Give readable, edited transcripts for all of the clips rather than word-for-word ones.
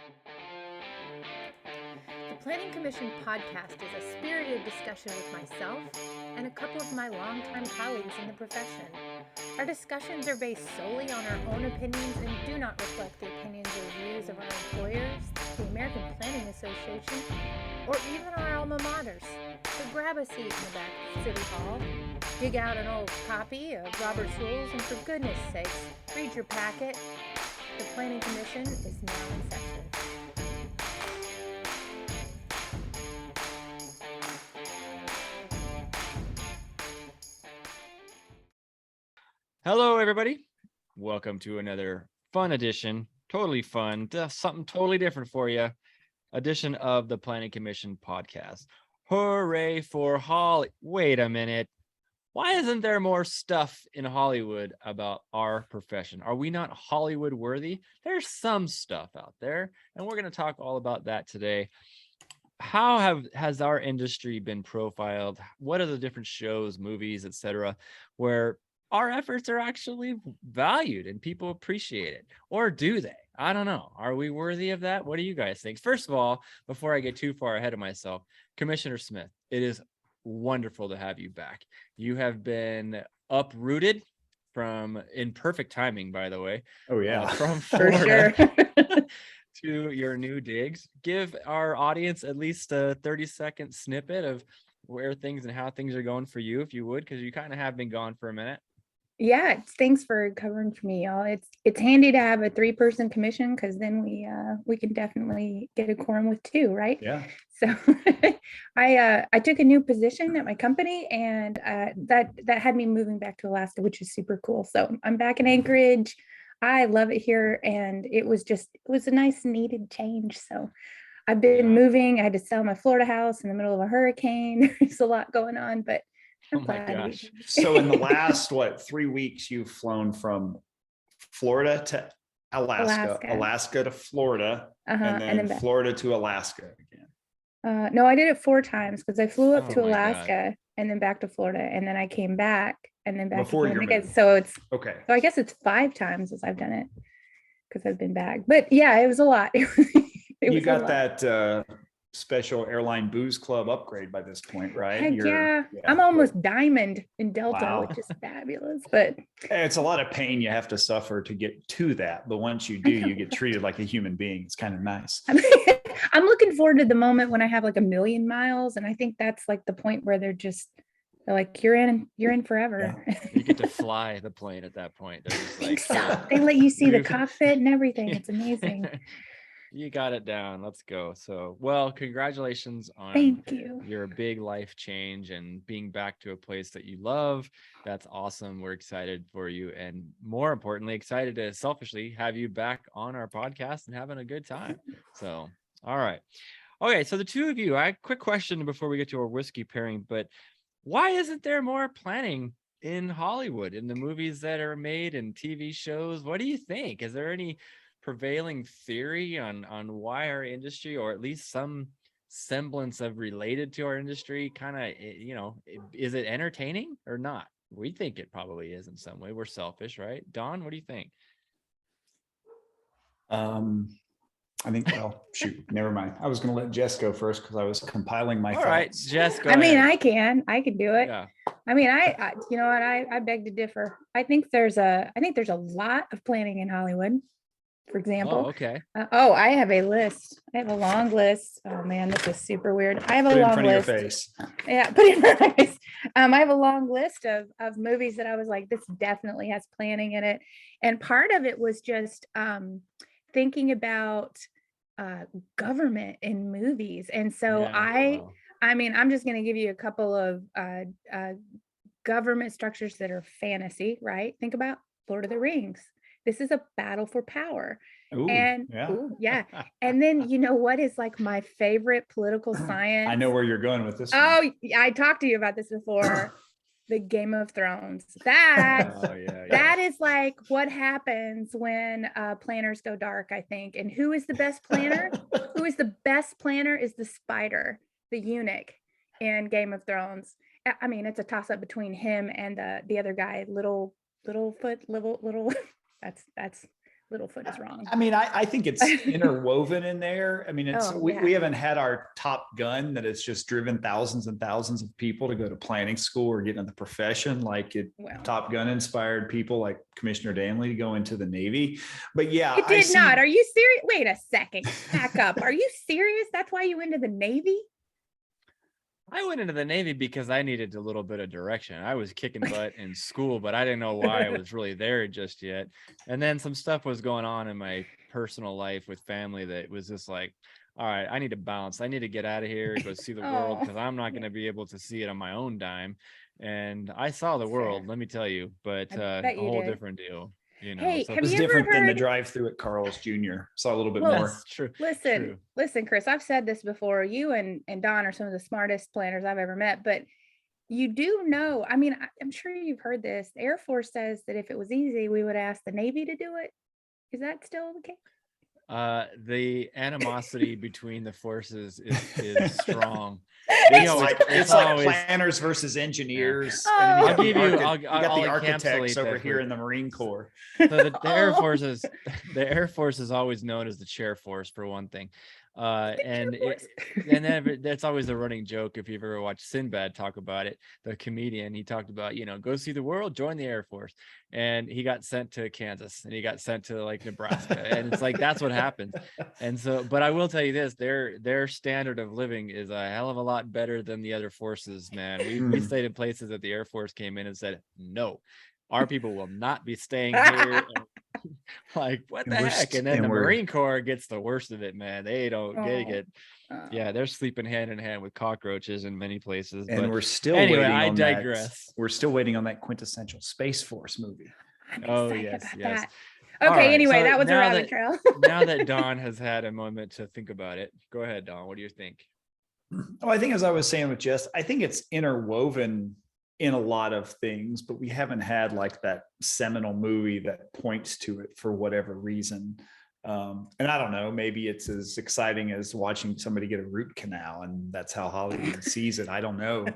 The Planning Commission podcast is a spirited discussion with myself and a couple of my longtime colleagues in the profession. Our discussions are based solely on our own opinions and do not reflect the opinions or views of our employers, the American Planning Association, or even our alma maters. So grab a seat in the back of City Hall, dig out an old copy of Robert's Rules, and for goodness sakes, read your packet. The Planning Commission is now in session. Hello, everybody. Welcome to another fun edition, totally fun, something totally different for you, edition of the Planning Commission podcast. Hooray for Holly. Wait a minute. Why isn't there more stuff in Hollywood about our profession? Are we not Hollywood worthy? There's some stuff out there, and we're going to talk all about that today. How has our industry been profiled? What are the different shows, movies, etc., where our efforts are actually valued and people appreciate it? Or do they? I don't know. Are we worthy of that? What do you guys think? First of all, before I get too far ahead of myself, Commissioner Smith, it is wonderful to have you back. You have been uprooted from, in perfect timing, by the way. Oh yeah, from For Florida sure. to your new digs. Give our audience at least a 30-second snippet of where things and how things are going for you, if you would, because you kind of have been gone for a minute. Yeah, thanks for covering for me, y'all. It's handy to have a 3-person commission because then we can definitely get a quorum with 2, right? yeah. So I took a new position at my company, and that had me moving back to Alaska, which is super cool. So I'm back in Anchorage. I love it here, and it was a nice needed change. So I've been moving. I had to sell my Florida house in the middle of a hurricane. There's a lot going on, but Oh my gosh. So in the last 3 weeks, you've flown from Florida to Alaska to Florida, and then back. Florida to Alaska again. No, I did it 4 times because I flew up Oh to my Alaska and then back to Florida, and then I came back and then back Before again. your Again. move. So it's Okay. so I guess it's 5 times as I've done it because I've been back. But yeah, it was a lot. You got that special airline booze club upgrade by this point, right? Heck yeah. I'm almost diamond in Delta, Wow. which is fabulous. But it's a lot of pain you have to suffer to get to that. But once you do, you get treated like a human being. It's kind of nice. I'm looking forward to the moment when I have like 1,000,000 miles. And I think that's like the point where they're like, you're in forever. Yeah. You get to fly the plane at that point. They're just like, so. They let you see the cockpit and everything. It's amazing. You got it down. Let's go. So, well, congratulations on Thank you. Your big life change and being back to a place that you love. That's awesome. We're excited for you, and more importantly, excited to selfishly have you back on our podcast and having a good time. So, all right. Okay, so the two of you, quick question before we get to our whiskey pairing, but why isn't there more planning in Hollywood, in the movies that are made and TV shows? What do you think? Is there any prevailing theory on why our industry, or at least some semblance of related to our industry, kind of, is it entertaining or not? We think it probably is in some way. We're selfish, right? Don, what do you think? I think, well, shoot, never mind. I was going to let Jess go first because I was compiling my thoughts. All right, Jess, go I mean, ahead. I can do it. Yeah. I mean, I you know what, I beg to differ. I think there's a lot of planning in Hollywood, for example. Oh, okay. I have a list. I have a long list. Oh man, this is super weird. I have a long list. Put it in front of your face. Yeah, put it in front of my face. I have a long list of movies that I was like, this definitely has planning in it. And part of it was just thinking about government in movies. And so I mean, I'm just going to give you a couple of government structures that are fantasy, right? Think about Lord of the Rings. This is a battle for power. Ooh, and yeah. And then, you know what is like my favorite political science? I know where you're going with this. Oh, I talked to you about this before. The Game of Thrones. That that is like what happens when planners go dark, I think. And who is the best planner? Who is the best planner is the spider, the eunuch in Game of Thrones. I mean, it's a toss up between him and the other guy, Littlefoot. That's Littlefoot is wrong. I mean, I think it's interwoven in there. I mean, we haven't had our Top Gun that has just driven thousands and thousands of people to go to planning school or get into the profession. Like Top Gun inspired people like Commissioner Danley to go into the Navy. But yeah, it did not. Are you serious? Wait a second. Back up. Are you serious? That's why you went into the Navy? I went into the Navy because I needed a little bit of direction. I was kicking butt in school, but I didn't know why I was really there just yet. And then some stuff was going on in my personal life with family that was just like, all right, I need to bounce. I need to get out of here, go see the world, because I'm not going to be able to see it on my own dime. And I saw the world, let me tell you, but a whole different deal. You know, hey, so it was different than the drive-through at Carl's Jr. Saw a little bit more. True. Listen, Chris, I've said this before. You and Don are some of the smartest planners I've ever met, but you do know, I mean, I'm sure you've heard this. The Air Force says that if it was easy, we would ask the Navy to do it. Is that still the case? The animosity between the forces is strong. It's like planners versus engineers. Yeah. I'll give you. I'll the architects over here in the Marine Corps. So the Air Force is always known as the chair force for one thing. And then that's always a running joke. If you've ever watched Sinbad talk about it, the comedian, he talked about, go see the world, join the Air Force. And he got sent to Kansas and he got sent to like Nebraska. And it's like, that's what happens. And so, but I will tell you this, their standard of living is a hell of a lot better than the other forces, man. We stayed in places that the Air Force came in and said, no, our people will not be staying here. Like, what the heck? And then the Marine Corps gets the worst of it, man. They they're sleeping hand in hand with cockroaches in many places. And we're still waiting on I digress. We're still waiting on that quintessential Space Force movie. Yes. Okay, right, anyway, so that was a rabbit trail. Now that Don has had a moment to think about it, go ahead, Don. What do you think? Oh, I think, as I was saying with Jess, I think it's interwoven in a lot of things, but we haven't had like that seminal movie that points to it for whatever reason. And I don't know, maybe it's as exciting as watching somebody get a root canal and that's how Hollywood sees it. I don't know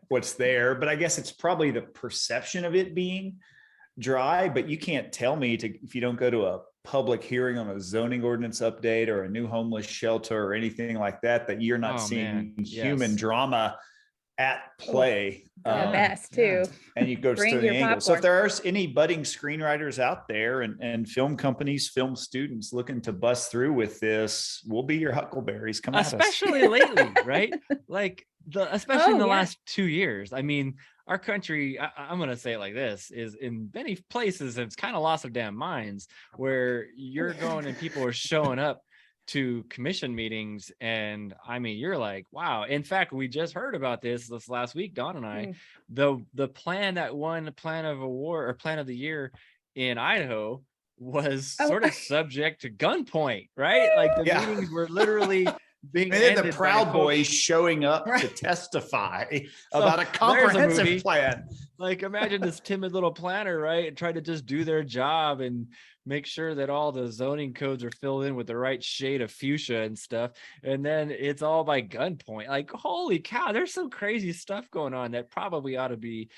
what's there, but I guess it's probably the perception of it being dry, but you can't tell me if you don't go to a public hearing on a zoning ordinance update or a new homeless shelter or anything like that you're not seeing human drama at play. The best too. And you go to the angle. Popcorn. So if there are any budding screenwriters out there and film companies, film students looking to bust through with this, we'll be your huckleberries. Come on, especially lately, right? Like especially in the last 2 years. I mean, our country, I'm going to say it like this, is in many places, it's kind of lost their damn minds, where you're going and people are showing up to commission meetings, and I mean, you're like, wow. In fact, we just heard about this last week, Don and I. The plan that won Plan of the Year in Idaho was sort of subject to gunpoint, right? Like the meetings were literally being ended. The Proud Boys showing up to testify about a comprehensive plan. Like, imagine this timid little planner, right? And try to just do their job and make sure that all the zoning codes are filled in with the right shade of fuchsia and stuff. And then it's all by gunpoint. Like, holy cow, there's some crazy stuff going on that probably ought to be,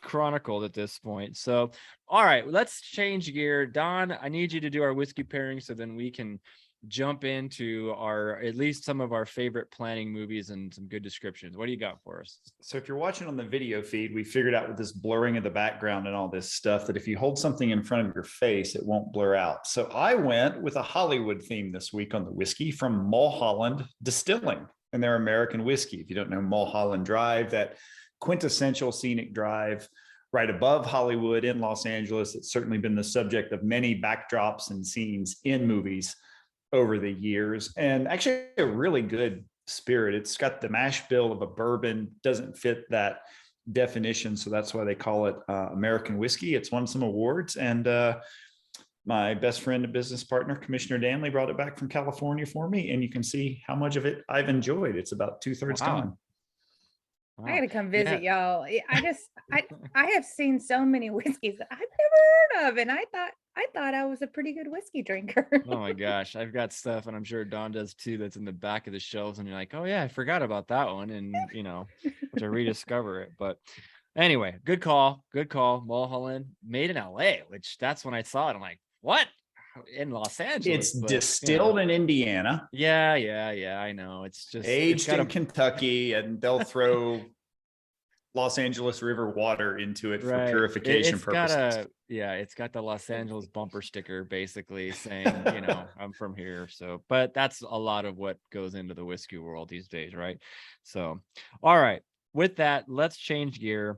chronicled at this point. So, all right, let's change gear. Don, I need you to do our whiskey pairing so then we can jump into at least some of our favorite planning movies and some good descriptions. What do you got for us? So if you're watching on the video feed, we figured out with this blurring of the background and all this stuff that if you hold something in front of your face, it won't blur out. So I went with a Hollywood theme this week on the whiskey from Mulholland Distilling and their American whiskey. If you don't know Mulholland Drive, that quintessential scenic drive right above Hollywood in Los Angeles, it's certainly been the subject of many backdrops and scenes in movies over the years, and actually a really good spirit. It's got the mash bill of a bourbon, doesn't fit that definition, so that's why they call it American whiskey. It's won some awards, and my best friend and business partner, Commissioner Danley, brought it back from California for me, and you can see how much of it I've enjoyed. It's about 2/3 gone. Wow. I gotta come visit y'all. I have seen so many whiskeys that I've never heard of, and I thought I was a pretty good whiskey drinker. Oh my gosh, I've got stuff, and I'm sure Don does too, that's in the back of the shelves, and you're like, oh yeah, I forgot about that one, and to rediscover it. But anyway, good call. Mulholland, made in LA, which that's when I saw it. I'm like, what? In Los Angeles? It's But, distilled in Indiana, Yeah, I know. It's just it's aged got in Kentucky, and they'll throw Los Angeles River water into it for right. purification It's got purposes. it's got the Los Angeles bumper sticker basically saying, I'm from here. So, but that's a lot of what goes into the whiskey world these days, right? So, all right. With that, let's change gear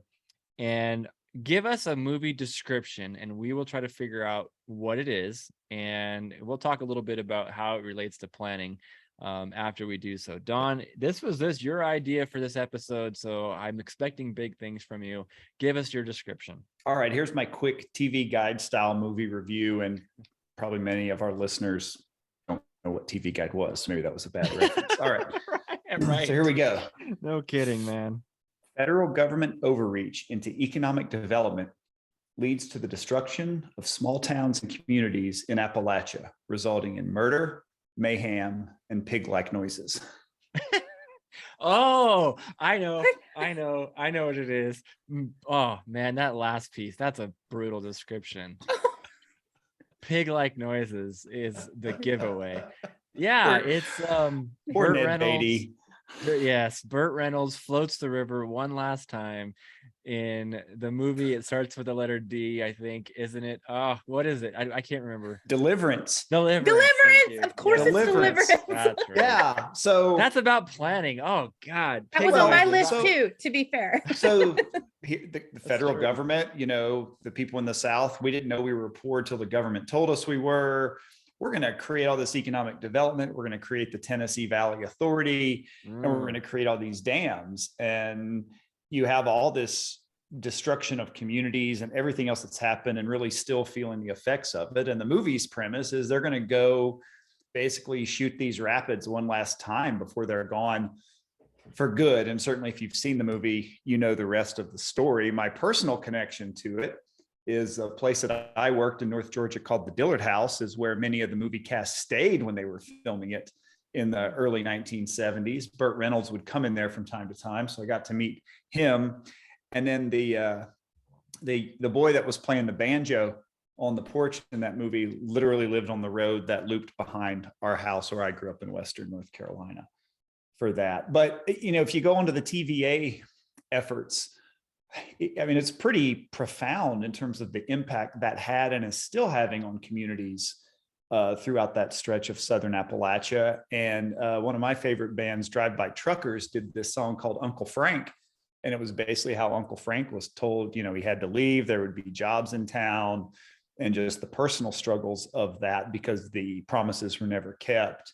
and give us a movie description, and we will try to figure out what it is, and we'll talk a little bit about how it relates to planning after we do so. Don, this was your idea for this episode, so I'm expecting big things from you. Give us your description. All right, here's my quick TV guide style movie review, and probably many of our listeners don't know what TV Guide was, so maybe that was a bad reference. All right, right. So here we go. No kidding, man. Federal government overreach into economic development leads to the destruction of small towns and communities in Appalachia, resulting in murder, mayhem, and pig-like noises. Oh, I know what it is. Oh man, that last piece, that's a brutal description. Pig-like noises is the giveaway. Yeah, it's Poor Burt Ned Reynolds. Beatty. Yes, Burt Reynolds floats the river one last time in the movie. It starts with the letter D, I think, isn't it? Oh, what is it? I can't remember. Deliverance. Deliverance. Of course, Yeah. it's Deliverance. That's right. Yeah. So That's about planning. Oh God. That was Well, on my so- list too, to be fair. so the federal true. government, the people in the South, we didn't know we were poor till the government told us we were. We're going to create all this economic development. We're going to create the Tennessee Valley Authority, and we're going to create all these dams. And you have all this destruction of communities and everything else that's happened, and really still feeling the effects of it. And the movie's premise is they're going to go basically shoot these rapids one last time before they're gone for good. And certainly if you've seen the movie, you know the rest of the story. My personal connection to it is a place that I worked in North Georgia called the Dillard House, is where many of the movie cast stayed when they were filming it in the early 1970s. Burt Reynolds would come in there from time to time, so I got to meet him. And then the boy that was playing the banjo on the porch in that movie literally lived on the road that looped behind our house where I grew up in Western North Carolina for that. But if you go onto the TVA efforts, I mean, it's pretty profound in terms of the impact that had and is still having on communities throughout that stretch of Southern Appalachia. And one of my favorite bands, Drive By Truckers, did this song called Uncle Frank. And it was basically how Uncle Frank was told, he had to leave, there would be jobs in town, and just the personal struggles of that because the promises were never kept.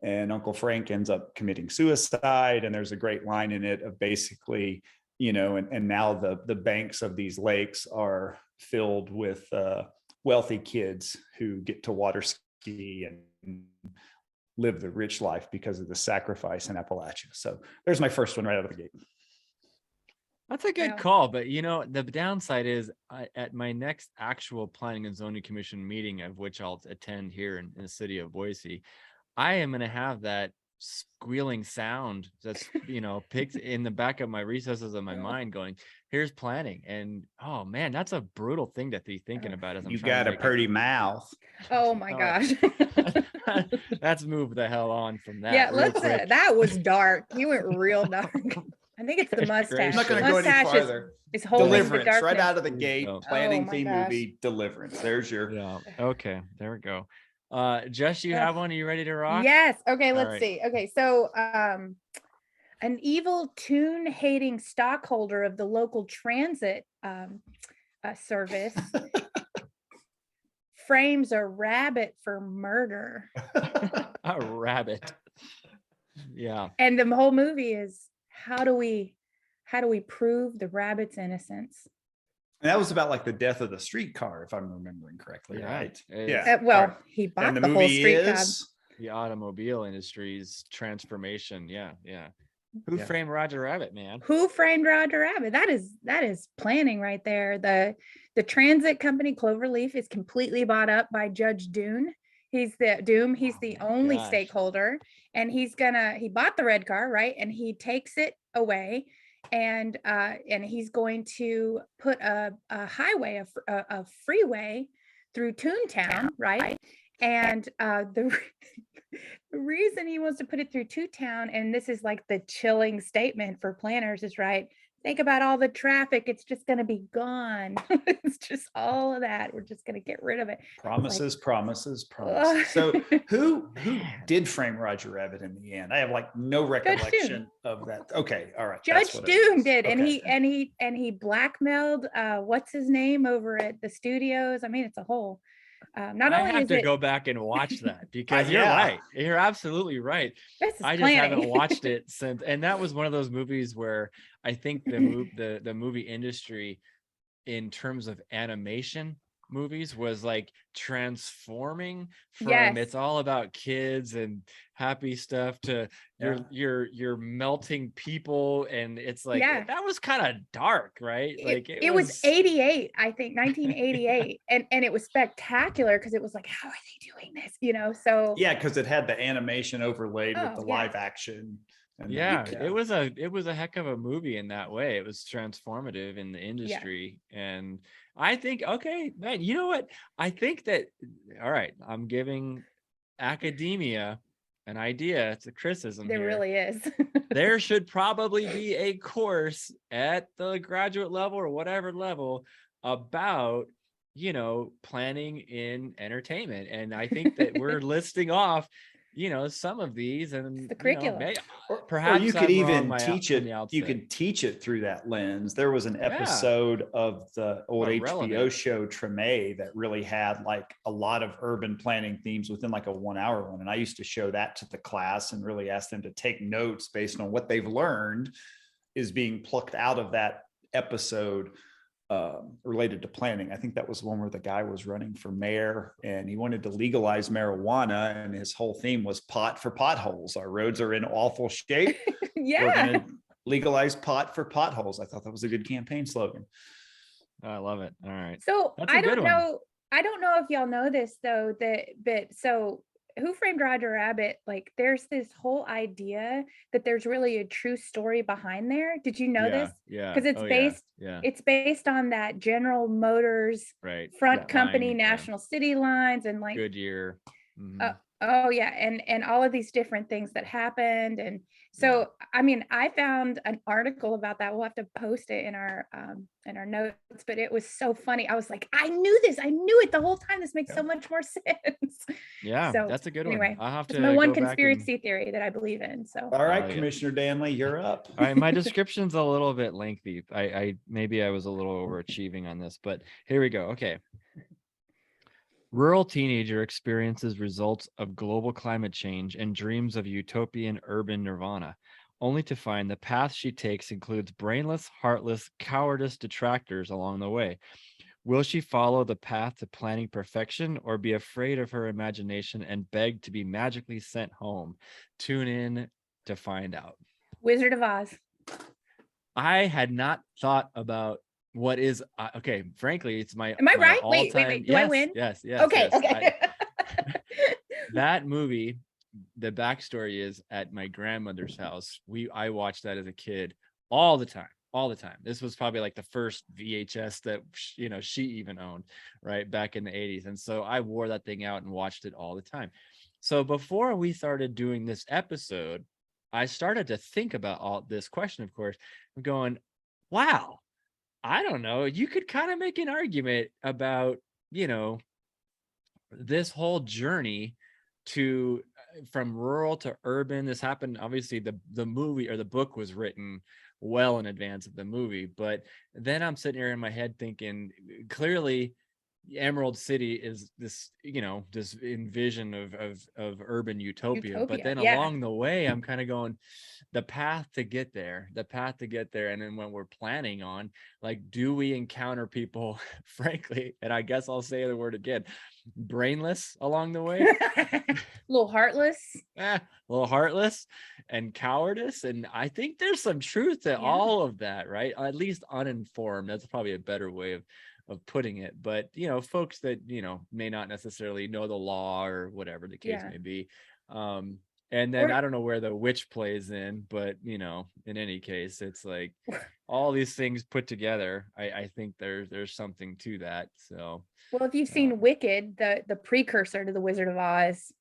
And Uncle Frank ends up committing suicide. And there's a great line in it of basically, and now the banks of these lakes are filled with wealthy kids who get to water ski and live the rich life because of the sacrifice in Appalachia. So there's my first one right out of the gate. That's a good Yeah. call, but the downside is at my next actual Planning and Zoning Commission meeting, of which I'll attend here in the city of Boise, I am going to have that squealing sound that's picked in the back of my recesses of my mind going, here's planning. And oh man, that's a brutal thing to be thinking about as I'm You trying got to a pretty mouth. Oh my gosh. let's move the hell on from that. Yeah, real let's. quick. That was dark. You went real dark. I think it's the Good mustache. gracious. I'm not going to go any Mustache farther. is holding the Deliverance, darkness. right out of the gate. go. Planning Oh my theme gosh. movie, Deliverance. There's your. Yeah. Okay. There we go. Jess, you Ugh. have one? Are you ready to rock? Yes. Okay, All let's right. see. Okay, so an evil tune-hating stockholder of the local transit service frames a rabbit for murder. A rabbit. Yeah. And the whole movie is how do we prove the rabbit's innocence? And that was about like the death of the streetcar, if I'm remembering correctly, Yeah, right? it Yeah. is. Well, All right. he bought And the, the whole movie street cab. is The automobile industry's transformation. Yeah. Who Yeah. framed Roger Rabbit, man? Who framed Roger Rabbit? That is planning right there. The transit company Cloverleaf is completely bought up by Judge Doom. He's the my only gosh. stakeholder, and he bought the red car, right? And he takes it away, and he's going to put a highway, a freeway through Toontown, right? And the reason he wants to put it through Toontown, and this is like the chilling statement for planners, is right. Think about all the traffic. It's just going to be gone. It's just all of that. We're just going to get rid of it. Promises, promises, Ugh. promises. So who did frame Roger Rabbit in the end? I have like no recollection of that. Okay, all right. Judge that's what it Doom is. did, and Okay. he blackmailed what's his name over at the studios. I mean, it's a whole. Not I only have is to it go back and watch that because you're Yeah. right. You're absolutely right. this is I just haven't planning. watched it since, and that was one of those movies where I think the movie industry, in terms of animation movies, was like transforming from Yes. it's all about kids and happy stuff to Yeah. you're melting people, and it's like Yeah. that was kind of dark, right? Like It was 88, I think, 1988, and it was spectacular because it was like, how are they doing this? You know, so Yeah, because it had the animation overlaid with Oh, the yeah. live action. And yeah, then- it was a heck of a movie in that way. It was transformative in the industry. And I think, okay, man, you know what? I think that, all right, I'm giving academia an idea. It's a criticism there here. really is. There should probably be a course at the graduate level or whatever level about, you know, planning in entertainment. And I think that we're listing off, you know, some of these, and the you know, curriculum. Or perhaps you could I'm wrong even teach from it. the You outset. could teach it through that lens. There was an Yeah. episode of the old What, HBO relevant. show Treme that really had like a lot of urban planning themes within like a 1 hour one. And I used to show that to the class and really ask them to take notes based on what they've learned is being plucked out of that episode related to planning. I think that was one where the guy was running for mayor and he wanted to legalize marijuana, and his whole theme was pot for potholes. Our roads are in awful shape. We're Yeah. going to legalize pot for potholes. I thought that was a good campaign slogan. I love it. All right. So That's a I good don't one. know. I don't know if y'all know this though, but so Who Framed Roger Rabbit? Like, there's this whole idea that there's really a true story behind there. Did you know this? Yeah. Because it's Oh, based yeah. it's based on that General Motors Right. front That company, line, yeah. National City Lines, and like Goodyear. Mhm. oh yeah, and all of these different things that happened. And so I mean, I found an article about that. We'll have to post it in our notes, but it was so funny. I was like, I knew this. I knew it the whole time. This makes so much more sense. Yeah, So that's a good anyway, one. I'll have that's to my one go back and- conspiracy theory that I believe in. So All right, Oh, yeah. Commissioner Danley, you're up. All right, my description's a little bit lengthy. I maybe I was a little overachieving on this, but here we go. Okay. Rural teenager experiences results of global climate change and dreams of utopian urban nirvana, only to find the path she takes includes brainless, heartless, cowardice detractors along the way. Will she follow the path to planning perfection or be afraid of her imagination and beg to be magically sent home? Tune in to find out. Wizard of Oz. I had not thought about what is okay. Frankly, it's my. Am I my right? Wait. all-time- Do I yes, win? Yes. Okay. yes. Okay. That movie, the backstory is at my grandmother's house. I watched that as a kid all the time. This was probably like the first VHS that she even owned, right, back in the 80s. And so I wore that thing out and watched it all the time. So before we started doing this episode, I started to think about all this question, of course. I'm going, wow, I don't know. You could kind of make an argument about, this whole journey from rural to urban. This happened, obviously, the movie or the book was written well in advance of the movie, but then I'm sitting here in my head thinking, clearly Emerald City is this, this envision of urban utopia. But then along the way, I'm kind of going, the path to get there. And then when we're planning on, like, do we encounter people, frankly, and I guess I'll say the word again, brainless along the way? A little heartless and cowardice. And I think there's some truth to all of that, right? At least uninformed. That's probably a better way of putting it. But folks that may not necessarily know the law or whatever the case may be. And then Or- I don't know where the witch plays in, but in any case, it's like all these things put together. I think there's something to that. So Well, if you've seen Wicked, the precursor to the Wizard of Oz,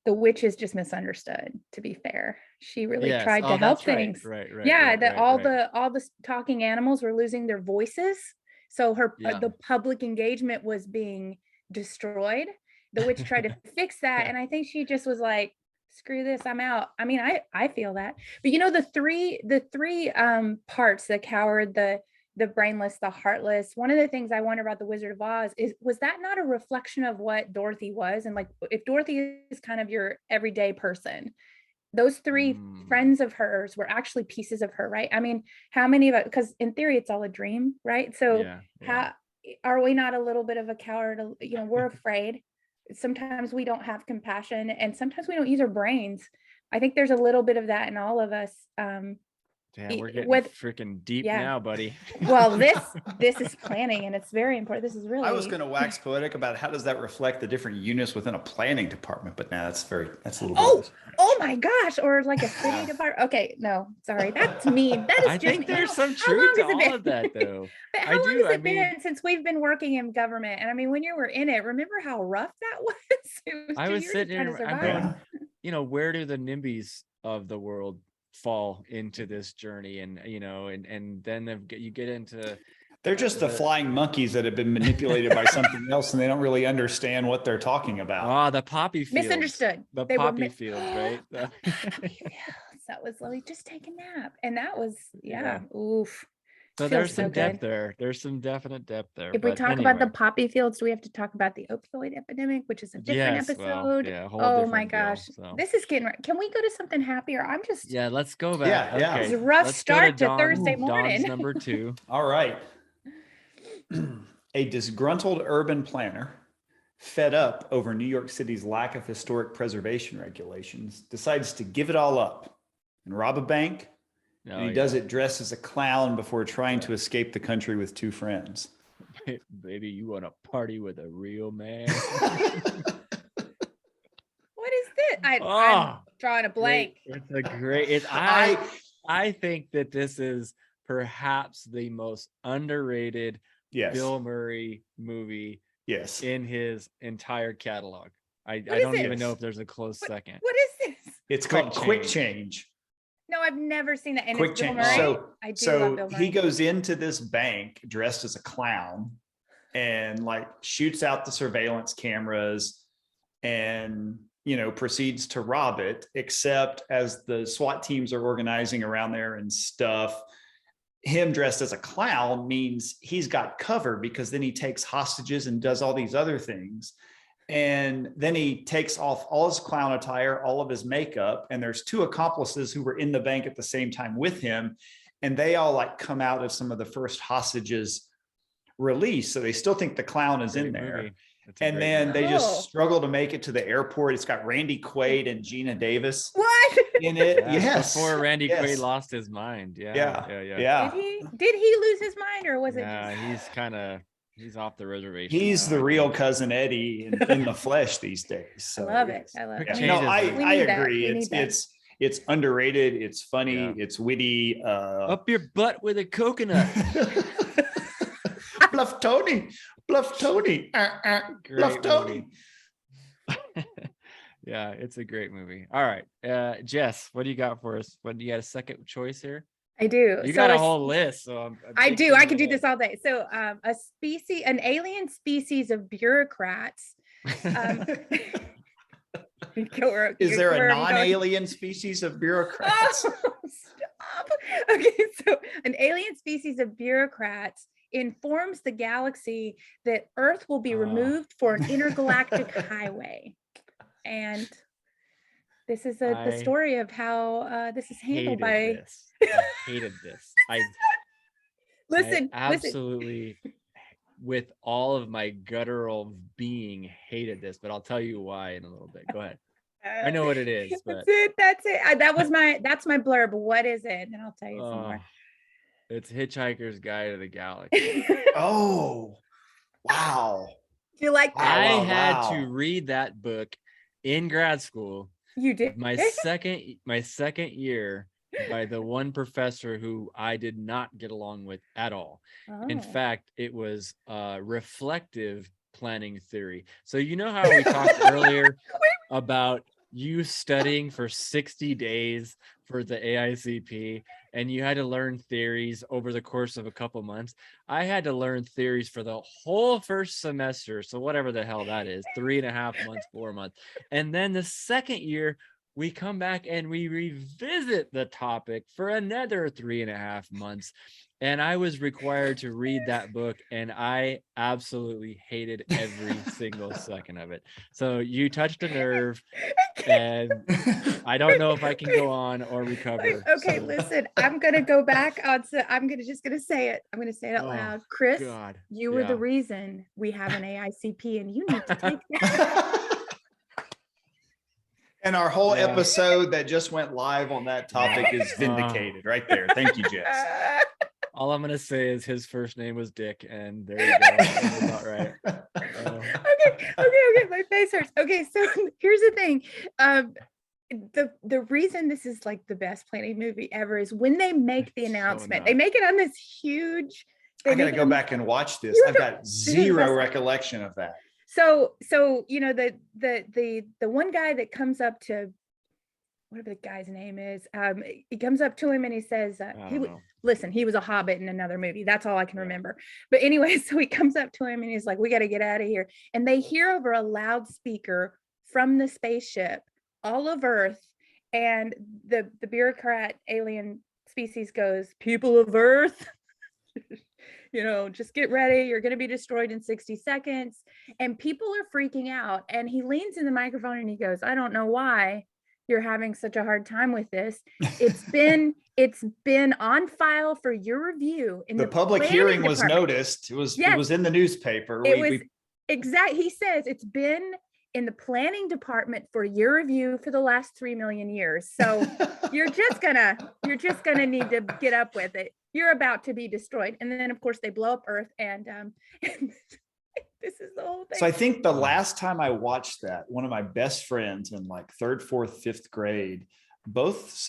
the witch is just misunderstood, to be fair. She really yes, tried to help that's right, things. right, Yeah, right, that right, all right. the talking animals were losing their voices. So her Yeah. the public engagement was being destroyed. The witch tried to fix that, and I think she just was like, screw this, I'm out. I mean, I feel that. But the three parts, the coward, the brainless, the heartless. One of the things I wonder about the Wizard of Oz was that not a reflection of what Dorothy was? And like, if Dorothy is kind of your everyday person, those three friends of hers were actually pieces of her, right? I mean, how many of it, because in theory it's all a dream, right? So Yeah, how are we not a little bit of a coward? We're afraid. Sometimes we don't have compassion, and sometimes we don't use our brains. I think there's a little bit of that in all of us. Damn, we're getting with freaking deep yeah. now, buddy. Well, this is planning, and it's very important. This is really. I was going to wax poetic about how does that reflect the different units within a planning department, but now that's a little bit. Oh my gosh, or like a city department. Okay, no, sorry, that's mean. That is I just think mean. there's How- some how truth long to has it all been? of that, though. But I how long do. has I it mean, been since we've been working in government? And I mean, when you were in it, remember how rough that was? It was I just, was you were just sitting trying to here, I'm survive. going, where do the NIMBYs of the world fall into this journey? And and then you get into They're just the flying monkeys that have been manipulated by something else, and they don't really understand what they're talking about. the poppy fields. Misunderstood. The They were poppy fields, right? Poppy fields. That was Lily, just take a nap, and that was Yeah. oof. So Feels there's so some depth good. there. There's some definite depth there. If we But talk about the anyway. poppy fields, do we have to talk about the opioid epidemic, which is a different Yes, well, episode? yeah, a whole Oh my different deal, gosh, so. this is getting. Can we go to something happier? I'm just. Yeah, let's go back. Yeah. Okay. It's a rough Let's go start to Dawn- Thursday Dawn's morning. number 2. All right. A disgruntled urban planner, fed up over New York City's lack of historic preservation regulations, decides to give it all up and rob a bank. Oh, And he does it dressed as a clown before trying to escape the country with 2 friends. Baby, you want to party with a real man? What is this? I'm drawing a blank. It's a great. I think that this is perhaps the most underrated Yes. Bill Murray movie Yes. in his entire catalog. I is don't it? even know if there's a close second. What is this? It's Quick called Quick Change. Change. No, I've never seen that. And Quick it's Bill Change. Murray. So, I do love Bill Murray. he goes into this bank dressed as a clown and like shoots out the surveillance cameras and proceeds to rob it, except as the SWAT teams are organizing around there and stuff, him dressed as a clown means he's got cover, because then he takes hostages and does all these other things. And then he takes off all his clown attire, all of his makeup, and there's 2 accomplices who were in the bank at the same time with him, and they all like come out as some of the first hostages released, so they still think the clown is in Great there. movie. It's a And great then movie. they Cool. just struggle to make it to the airport. It's got Randy Quaid and Gina Davis What? in it. Yeah, Yes. before Randy Yes. Quaid lost his mind. Yeah. Yeah. Did he lose his mind, or was it? Yeah, Just, he's off the reservation. He's now, the I real think. cousin Eddie in the flesh these days. I So love it. yes. I love Quick it. Change No, is I a- We I need that. agree. We need that. It's underrated. It's funny. Yeah. It's witty. Up your butt with a coconut. Bluff Tony. Bluff Tony. Bluff Great Tony. movie. Yeah, it's a great movie. All right, Jess, what do you got for us? What do you got a second choice here? I do. You So got a a- whole list, so I'm I big do. I fan could do of this all day. So, an alien species of bureaucrats. Is there a non-alien species of bureaucrats? Oh, stop. Okay, so an alien species of bureaucrats informs the galaxy that Earth will be Oh. removed for an intergalactic highway. And this is the I story of how this is handled hated by. this. I hated this. Listen, I listen. absolutely, with all of my guttural being, hated this, but I'll tell you why in a little bit. Go ahead. I know what it is, but That's it. That's it. That's my blurb. What is it? And I'll tell you some more. it's Hitchhiker's Guide to the Galaxy. Oh, wow. Do you like that? I Wow, had wow. to read that book in grad school You did. my second year by the one professor who I did not get along with at all. In Oh. fact, it was reflective planning theory. So you know how we talked earlier about you studying for 60 days for the AICP and you had to learn theories over the course of a couple months. I had to learn theories for the whole first semester. So whatever the hell that is, 3.5 months, 4 months. And then the second year, we come back and we revisit the topic for another 3.5 months. And I was required to read that book, and I absolutely hated every single second of it. So you touched a nerve, and I don't know if I can go on or recover. Okay, So- listen, I'm gonna go back on. I'm just gonna say it. I'm gonna say it out Oh, loud. Chris, God. you were Yeah. the reason we have an AICP, and you need to take that. And our whole Yeah. episode that just went live on that topic is vindicated right there. Thank you, Jess. All I'm gonna say is his first name was Dick, and there you go. That's about right. Okay, my face hurts. Okay, so here's the thing. The reason this is like the best planning movie ever is when they make the It's so announcement. not. They make it on this huge. I they gotta make it go on- back and watch this. You I've have to- got is zero best- recollection of that. So you know the one guy that comes up to whatever the guy's name is, he comes up to him and he says, I he don't w- know. listen, he was a hobbit in another movie. That's all I can Yeah. remember. But anyway, so he comes up to him and he's like, we got to get out of here. And they hear over a loudspeaker from the spaceship, all of Earth, and the bureaucrat alien species goes, people of Earth, just get ready. You're going to be destroyed in 60 seconds. And people are freaking out. And he leans in the microphone and he goes, I don't know why you're having such a hard time with this. It's been on file for your review in The the public planning hearing was department. noticed. It was Yes. in the newspaper. It was exact. He says it's been in the planning department for your review for the last 3 million years. So you're just gonna need to get up with it. You're about to be destroyed. And then of course they blow up Earth and this is the whole thing. So I think the last time I watched that, one of my best friends in like 3rd, 4th, 5th grade,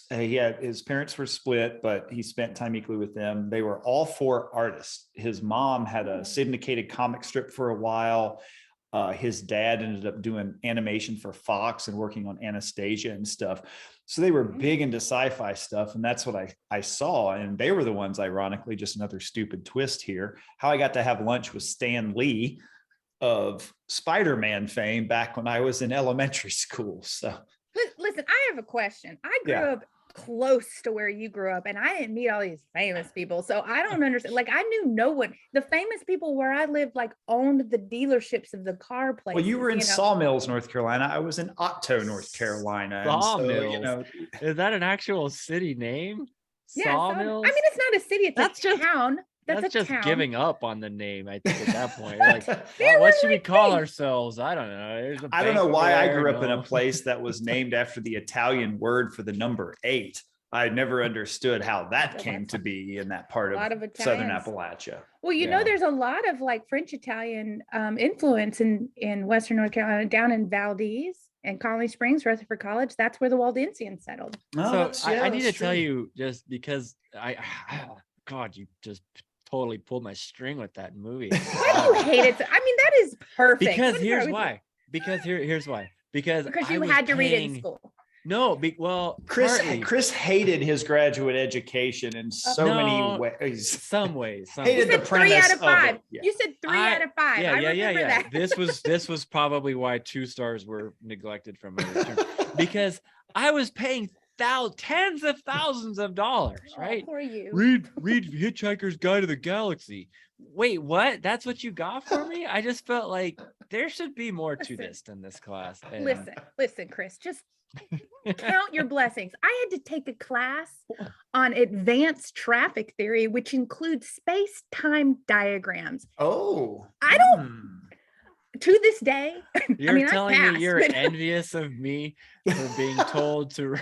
his parents were split, but he spent time equally with them. They were all 4 artists. His mom had a syndicated comic strip for a while. His dad ended up doing animation for Fox and working on Anastasia and stuff. So they were big into sci-fi stuff. And that's what I saw. And they were the ones, ironically, just another stupid twist here, how I got to have lunch with Stan Lee of Spider-Man fame back when I was in elementary school. So Listen, I have a question. I grew Yeah. up close to where you grew up and I didn't meet all these famous people. So I don't understand. Like I knew no one. The famous people where I lived like owned the dealerships of the car places. well, you were in Sawmills, North Carolina. I was in Otto, North Carolina. And so, Sawmills. Is that an actual city name? Yeah, Sawmills? I mean, it's not a city, it's That's a just- town. That's a just town. giving up on the name, I think, at that point. Like, Yeah, what should we like call me. ourselves? I don't know. There's a I don't know bank why over I there, grew up in no. a place that was named after the Italian word for the number 8. I never understood how that came to be in that part A lot of of Southern Italians. Appalachia. Well, Yeah. there's a lot of like French Italian influence in Western North Carolina, down in Valdez and Colony Springs, Rutherford College. That's where the Waldensians settled. So I need to tell you, just because God, you just totally pulled my string with that movie. Why do you hate it? I mean, that is perfect. Because What is here's wrong with why. Because here's why. Because you I was had to read it in paying- school. No, partly. Chris hated his graduate education in so No, many ways. some ways. Some Hated You the said 3 premise out of of it, 5. yeah. You said 3 I- out of 5. Yeah, I yeah, remember yeah. that. This was probably why 2 stars were neglected from my return, because I was paying tens of thousands of dollars, Oh, right? poor you. Read Hitchhiker's Guide to the Galaxy. Wait, what? That's what you got for me? I just felt like there should be more to Listen. this than this class. And Listen, Chris, just count your blessings. I had to take a class on advanced traffic theory, which includes space-time diagrams. Oh. I don't, Hmm. to this day, You're mean, I telling passed, me you're but- envious of me for being told to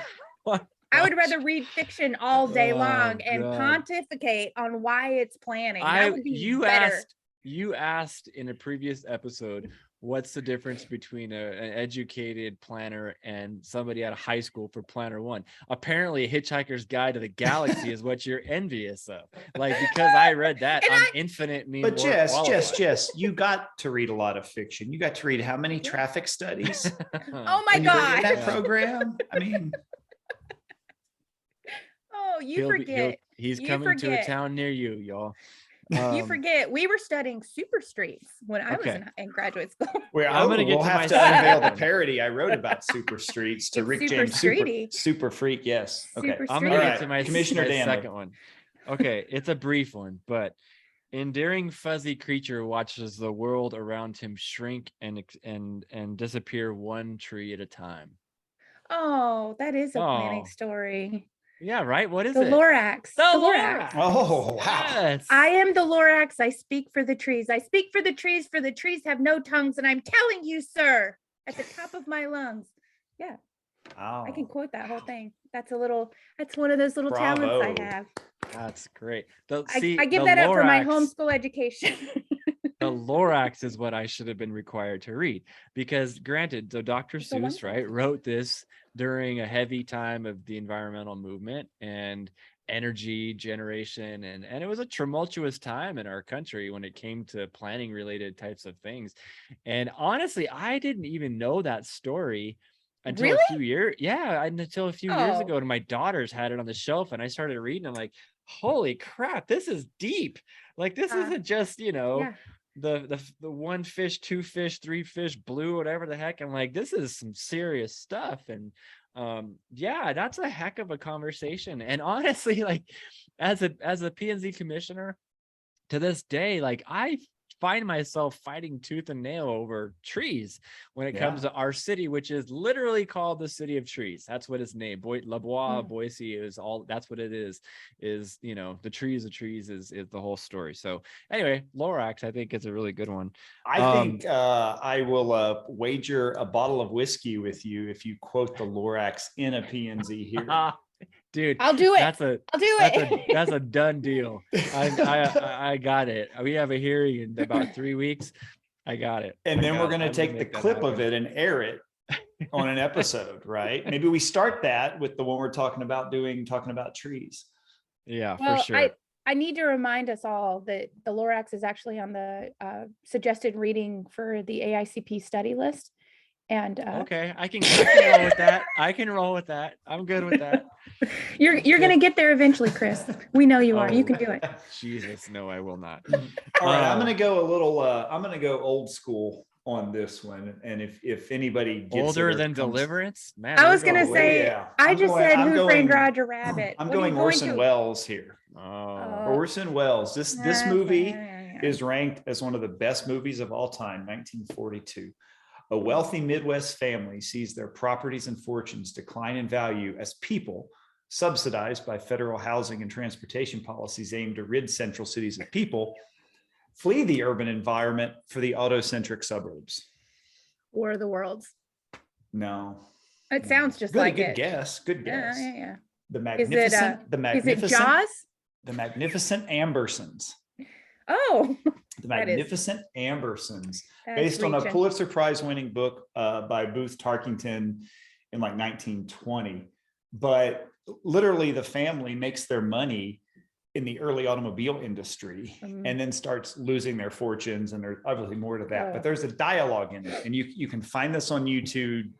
I would rather read fiction all day Oh, long and God. pontificate on why it's planning. That would be better. You asked in a previous episode, what's the difference between an educated planner and somebody out of high school for planner one? Apparently, A Hitchhiker's Guide to the Galaxy is what you're envious of. Like, because I read that, And I'm infinitely more But Jess, qualified. you got to read a lot of fiction. You got to read how many traffic studies Oh my when you were in God. that Yeah. program? I mean, Oh, you He'll be- forget. he's You coming to a forget. town near you, y'all. You forget. We were studying super streets when I was Okay. in graduate school. I'm gonna get we'll to have my to unveil second the one. parody I wrote about super streets to It's Rick super James. streety. Super freak. Yes. Okay. Super I'm gonna street. get All to right, my Commissioner my Danley. second one. Okay, it's a brief one, but endearing fuzzy creature watches the world around him shrink and disappear one tree at a time. Oh, that is a planning Oh. story. Yeah, right. What is The it? Lorax. The Lorax. Oh, wow. Yes. I am the Lorax. I speak for the trees. I speak for the trees, for the trees have no tongues. And I'm telling you, sir, at the top of my lungs. Yeah, I can Oh, quote that whole thing. That's one of those little talents Bravo. I have. That's great. I give that up for my homeschool education. The Lorax is what I should have been required to read, because granted, so Dr. It's a Seuss, wonderful right, book. wrote this during a heavy time of the environmental movement and energy generation, and it was a tumultuous time in our country when it came to planning related types of things. And honestly, I didn't even know that story until Really? a few years, until a few years Oh. ago. And my daughters had it on the shelf, and I started reading. I'm like, holy crap, this is deep. Like, this isn't just, Yeah. the one fish, two fish, three fish, blue, whatever the heck. I'm like, this is some serious stuff. And yeah, that's a heck of a conversation. And honestly, like, as a P&Z commissioner, to this day, like, I find myself fighting tooth and nail over trees when it comes to our city, which is literally called the City of Trees. That's what it's named. La Bois, Boise is all, that's what it is, the trees of trees is the whole story. So anyway, Lorax, I think, is a really good one. I think I will wager a bottle of whiskey with you if you quote the Lorax in a P&Z here. Dude, I'll do it. I'll do it. That's a done deal. I got it. We have a hearing in about 3 weeks. I got it. And then we're going to I'm take gonna the make that clip of happen. it and air it on an episode, right? Maybe we start that with the one we're talking about trees. Yeah, Well, for sure. I need to remind us all that the Lorax is actually on the suggested reading for the AICP study list. And Okay, I can roll with that. I can roll with that. I'm good with that. you're going to get there eventually, Chris. We know you are. You can do it. Jesus, no, I will not. All right, I'm going to go a little. I'm going to go old school on this one, and if anybody gets Older it or than comes- Deliverance, man. I we're was going to going say, way- yeah. I I'm just going- said I'm Who Framed going- Roger Rabbit. I'm What are you going Orson to? Welles here. Oh, Orson Welles. This movie Yeah. is ranked as one of the best movies of all time, 1942. A wealthy Midwest family sees their properties and fortunes decline in value as people, subsidized by federal housing and transportation policies aimed to rid central cities of people, flee the urban environment for the autocentric suburbs. War of the Worlds. No. It sounds just Good, like good it. guess. Good guess. Yeah. The Is it Jaws? The Magnificent Ambersons. Oh, The That is- Magnificent Ambersons. that's Based on a reaching. Pulitzer Prize winning book by Booth Tarkington in like 1920. But literally the family makes their money in the early automobile industry and then starts losing their fortunes. And there's obviously more to that, but there's a dialogue in it. And you can find this on YouTube.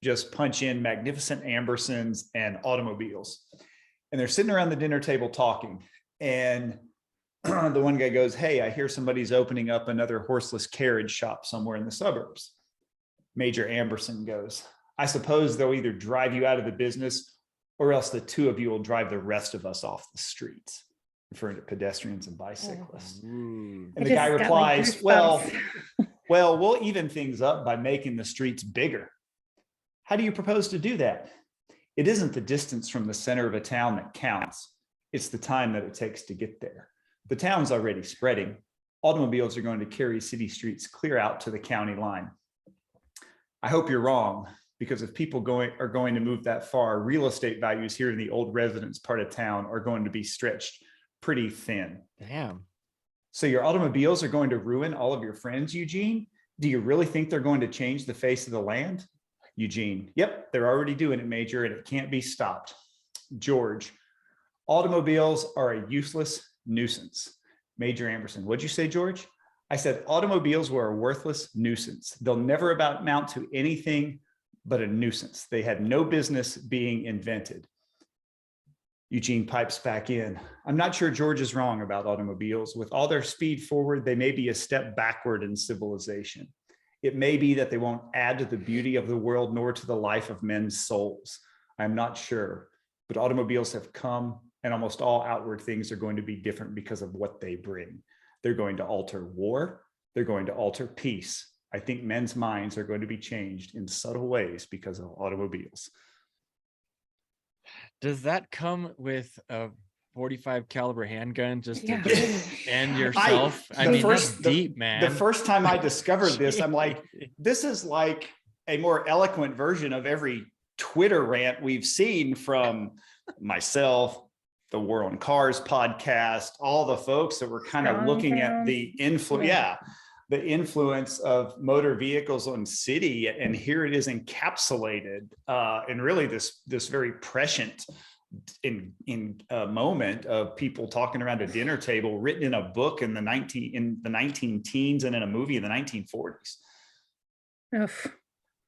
Just punch in Magnificent Ambersons and automobiles. And they're sitting around the dinner table talking. And the one guy goes, "Hey, I hear somebody's opening up another horseless carriage shop somewhere in the suburbs." Major Amberson goes, "I suppose they'll either drive you out of the business or else the two of you will drive the rest of us off the streets," referring to pedestrians and bicyclists. Ooh. And I the guy just got, like, replies, goosebumps. well, we'll even things up by making the streets bigger. How do you propose to do that? It isn't the distance from the center of a town that counts. It's the time that it takes to get there. The town's already spreading. Automobiles are going to carry city streets clear out to the county line. I hope you're wrong, because if people are going to move that far, real estate values here in the old residence part of town are going to be stretched pretty thin. Damn. So your automobiles are going to ruin all of your friends, Eugene? Do you really think they're going to change the face of the land? Eugene, yep, they're already doing it, Major, and it can't be stopped. George, automobiles are a useless nuisance. Major Amberson, what'd you say, George? I said automobiles were a worthless nuisance. They'll never amount to anything but a nuisance. They had no business being invented. Eugene pipes back in. I'm not sure George is wrong about automobiles. With all their speed forward, they may be a step backward in civilization. It may be that they won't add to the beauty of the world nor to the life of men's souls. I'm not sure, but automobiles have come, and almost all outward things are going to be different because of what they bring. They're going to alter war. They're going to alter peace. I think men's minds are going to be changed in subtle ways because of automobiles. Does that come with a 45 caliber handgun just to Yeah. just end yourself? I mean, that's deep, man. The first time I discovered this, I'm like, this is like a more eloquent version of every Twitter rant we've seen from myself, the War on Cars podcast, all the folks that were kind of looking at the influence. Yeah. The influence of motor vehicles on city, and here it is encapsulated in really this very prescient moment of people talking around a dinner table, written in a book in the 19 teens and in a movie in the 1940s. Oof.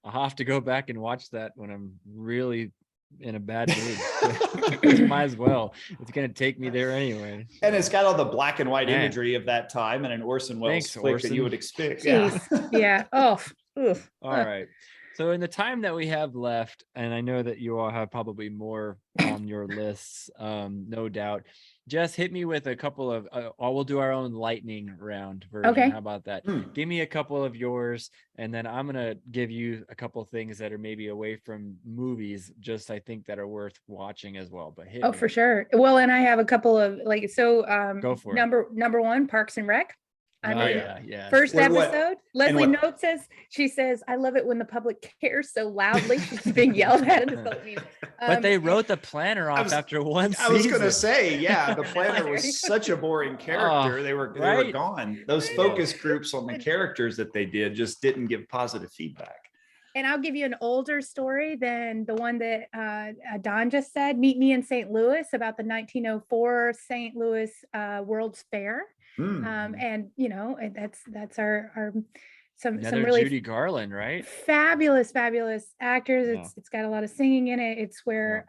I'll have to go back and watch that when I'm really in a bad mood. Might as well. It's going to take me there anyway. And it's got all the black and white imagery of that time and an Orson Welles flick that you would expect. Yeah. Yeah. Oh, oof. All right. So in the time that we have left, and I know that you all have probably more on your lists, no doubt. Jess, hit me with a couple of, we'll do our own lightning round version. Okay. How about that? Give me a couple of yours, and then I'm going to give you a couple of things that are maybe away from movies, just I think that are worth watching as well. But hit me. For sure. Well, and I have a couple of Go for number one, Parks and Rec. I mean, yeah. First Wait, episode, Leslie Note says, I love it when the public cares so loudly. She's being yelled at. But they wrote the planner off after one season. I was going to say, yeah, the planner was such a boring character. They were gone. Those focus groups on the characters that they did just didn't give positive feedback. And I'll give you an older story than the one that Don just said. Meet Me in St. Louis, about the 1904 St. Louis World's Fair. And that's our some really Judy Garland, right? Fabulous actors. It's got a lot of singing in it. It's where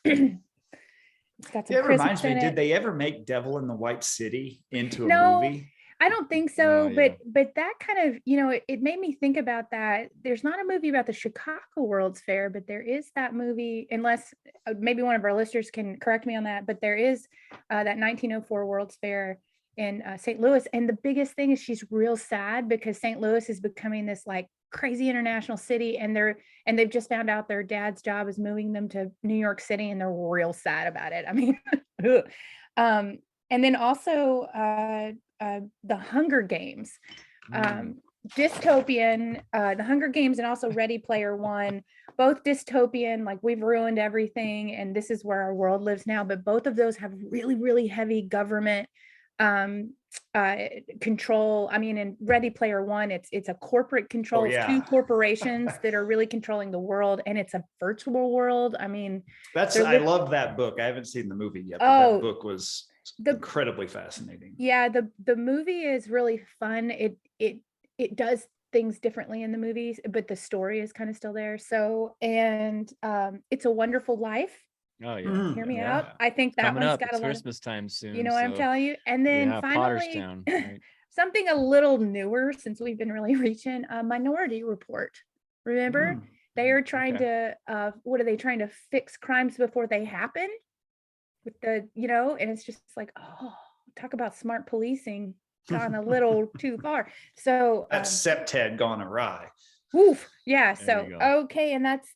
it's got some. It reminds me, did they ever make Devil in the White City into a movie? I don't think so, but that kind of, it made me think about that. There's not a movie about the Chicago World's Fair, but there is that movie, unless maybe one of our listeners can correct me on that, but there is that 1904 World's Fair in St. Louis. And the biggest thing is she's real sad because St. Louis is becoming this like crazy international city, and they've just found out their dad's job is moving them to New York City, and they're real sad about it. I mean, and then also the Hunger Games, dystopian, the Hunger Games, and also Ready Player One, both dystopian, like we've ruined everything and this is where our world lives now, but both of those have really, really heavy government control. I mean, in Ready Player One, it's a corporate control, two corporations that are really controlling the world, and it's a virtual world. I mean, I love that book. I haven't seen the movie yet, but that book was incredibly fascinating. Yeah, the movie is really fun. It does things differently in the movies, but the story is kind of still there. So, and It's a Wonderful Life. Oh yeah. Hear me out. I think that one's got a lot Christmas time soon. You know what I'm telling you? And then finally, right? something a little newer since we've been really reaching, Minority Report. Remember? They are trying to what are they trying to fix crimes before they happen? With the, and it's just like, talk about smart policing gone a little too far. So that Septet gone awry. Oof. Yeah. So okay, and that's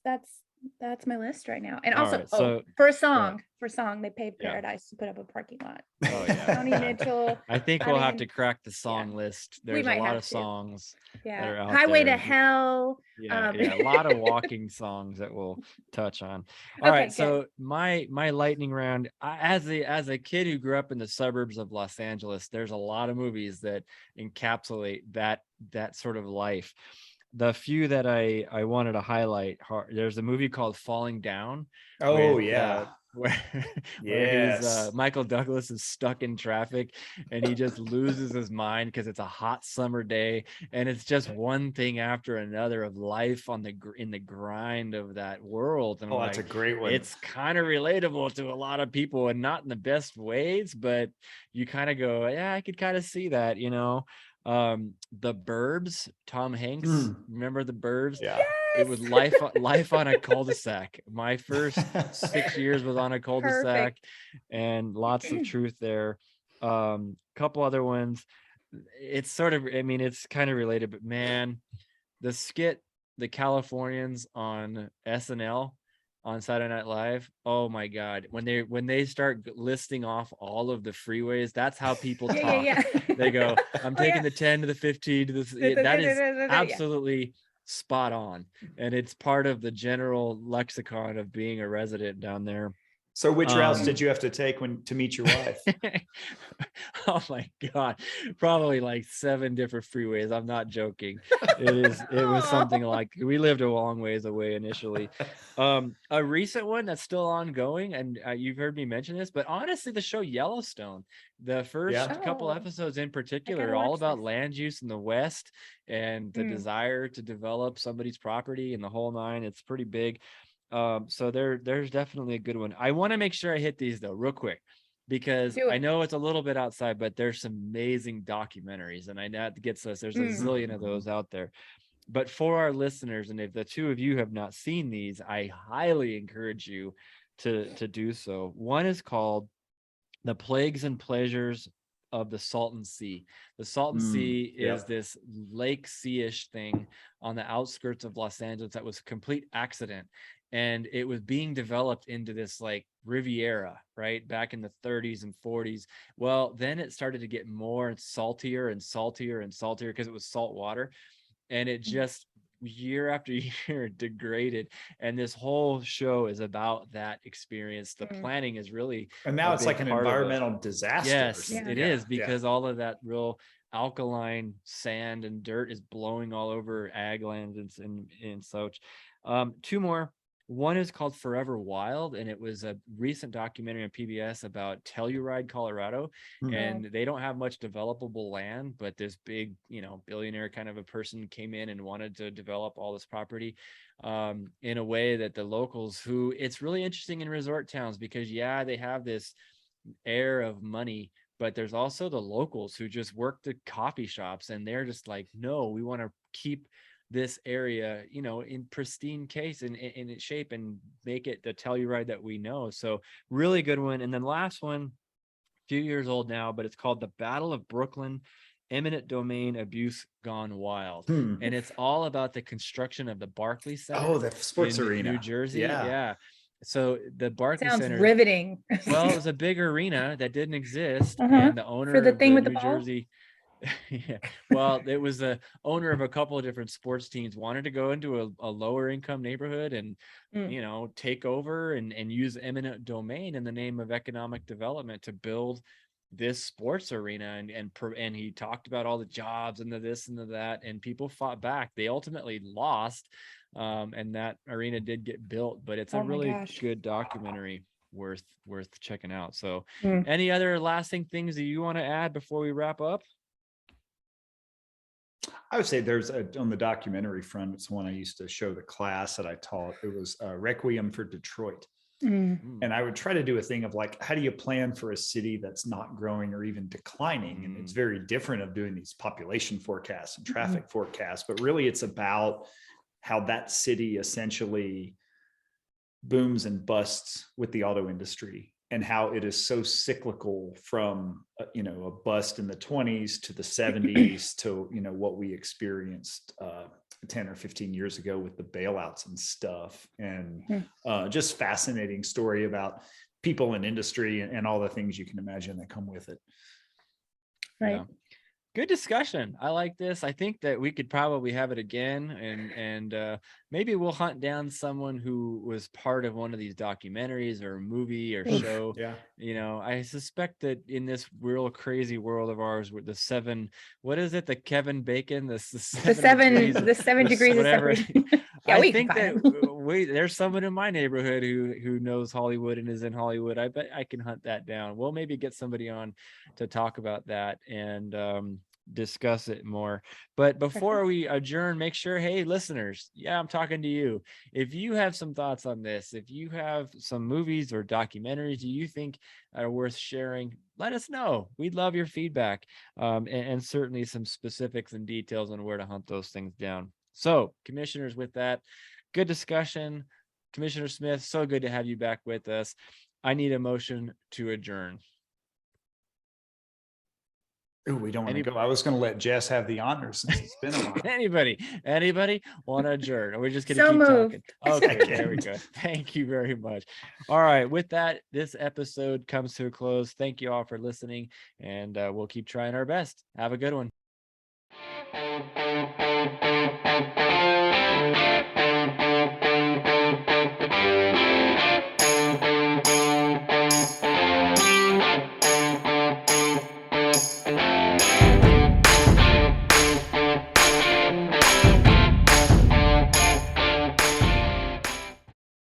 That's my list right now. And All also, right, so for a yeah. song, they paved Yeah. Paradise to put up a parking lot. Oh yeah. Johnny yeah. Mitchell. I think I we'll have mean, to crack the song list. we There's a might lot have of to. songs that Yeah. are out Highway there. to Hell. Yeah, a lot of walking songs that we'll touch on. All Okay, right, so my lightning round. As a kid who grew up in the suburbs of Los Angeles, there's a lot of movies that encapsulate that sort of life. The few that I wanted to highlight, there's a movie called Falling Down. Oh with, yeah. where Yes. Michael Douglas is stuck in traffic and he just loses his mind because it's a hot summer day and it's just one thing after another of life in the grind of that world. And Oh, I'm that's a like, great one. it's kind of relatable to a lot of people and not in the best ways, but you kind of go, yeah, I could kind of see that, you know. The Burbs, Tom Hanks, remember The Burbs? Yeah. It was life on a cul-de-sac. My first 6 years was on a cul-de-sac. And lots of truth there. Couple other ones. It's sort of, I mean, it's kind of related, but man, the skit, the Californians on SNL on Saturday Night Live. Oh my God. When they start listing off all of the freeways, that's how people talk. Yeah. They go, I'm taking the 10 to the 15 to the, that is absolutely spot on. And it's part of the general lexicon of being a resident down there. So which routes did you have to take to meet your wife? Oh my God. Probably like 7 different freeways. I'm not joking. It was something like, we lived a long ways away initially. A recent one that's still ongoing, and you've heard me mention this, but honestly, the show Yellowstone, the first couple episodes in particular, are all about land use in the West and the desire to develop somebody's property and the whole nine. It's pretty big. So there's definitely a good one. I want to make sure I hit these though real quick, because I know it's a little bit outside, but there's some amazing documentaries, and I know that gets us, there's a zillion of those out there. But for our listeners, and if the two of you have not seen these, I highly encourage you to do so. One is called The Plagues and Pleasures of the Salton Sea. The Salton Sea is this lake sea-ish thing on the outskirts of Los Angeles that was a complete accident. And it was being developed into this like Riviera, right? Back in the 30s and 40s. Well, then it started to get more saltier and saltier and saltier because it was salt water. And it just year after year degraded. And this whole show is about that experience. The planning is really, and now it's like an environmental disaster. Yes, it is, because all of that real alkaline sand and dirt is blowing all over ag lands and such. 2 more. One is called Forever Wild, and it was a recent documentary on PBS about Telluride, Colorado. And they don't have much developable land, but this big, billionaire kind of a person came in and wanted to develop all this property in a way that the locals, who, it's really interesting in resort towns, because they have this air of money, but there's also the locals who just work the coffee shops, and they're just like, no, we want to keep this area, in pristine case and in its shape, and make it the Telluride that we know. So really good one. And then last one, a few years old now, but it's called The Battle of Brooklyn: Eminent Domain Abuse Gone Wild. And it's all about the construction of the Barclays Center. Oh, the sports arena, New Jersey. Yeah. So the Barclays Sounds Center, riveting. well, it was a big arena that didn't exist, and the owner for the of thing with New the ball? Jersey. Yeah, well, it was the owner of a couple of different sports teams, wanted to go into a lower income neighborhood and take over and use eminent domain in the name of economic development to build this sports arena, and he talked about all the jobs and the this and the that, and people fought back. They ultimately lost, and that arena did get built, but it's a really good documentary worth checking out. So any other lasting things that you want to add before we wrap up? I would say there's on the documentary front, it's one I used to show the class that I taught. It was Requiem for Detroit. And I would try to do a thing of like, how do you plan for a city that's not growing or even declining? And it's very different of doing these population forecasts and traffic forecasts, but really it's about how that city essentially booms and busts with the auto industry, and how it is so cyclical from, a bust in the 20s to the 70s to, what we experienced 10 or 15 years ago with the bailouts and stuff. And Hmm. just fascinating story about people in industry and all the things you can imagine that come with it. Right. Yeah. Good discussion. I like this. I think that we could probably have it again, and maybe we'll hunt down someone who was part of one of these documentaries or movie or Oof. show. Yeah. You know, I suspect that in this real crazy world of ours with the seven, what is it? The Kevin Bacon, the The seven degrees of- the 7 degrees of whatever. separation. Yeah, I we can think that find them. there's someone in my neighborhood who knows Hollywood and is in Hollywood. I bet I can hunt that down. We'll maybe get somebody on to talk about that and discuss it more. But before we adjourn, make sure, hey, listeners, yeah, I'm talking to you. If you have some thoughts on this, if you have some movies or documentaries you think are worth sharing, let us know. We'd love your feedback, and certainly some specifics and details on where to hunt those things down. So, commissioners, with that, good discussion. Commissioner Smith, so good to have you back with us. I need a motion to adjourn. Oh, we don't want to go. I was going to let Jess have the honors since it's been a while. Anybody want to adjourn? Or we're just going to So keep moved. talking. Okay, there we Second. go. Thank you very much. All right, with that, this episode comes to a close. Thank you all for listening, and we'll keep trying our best. Have a good one.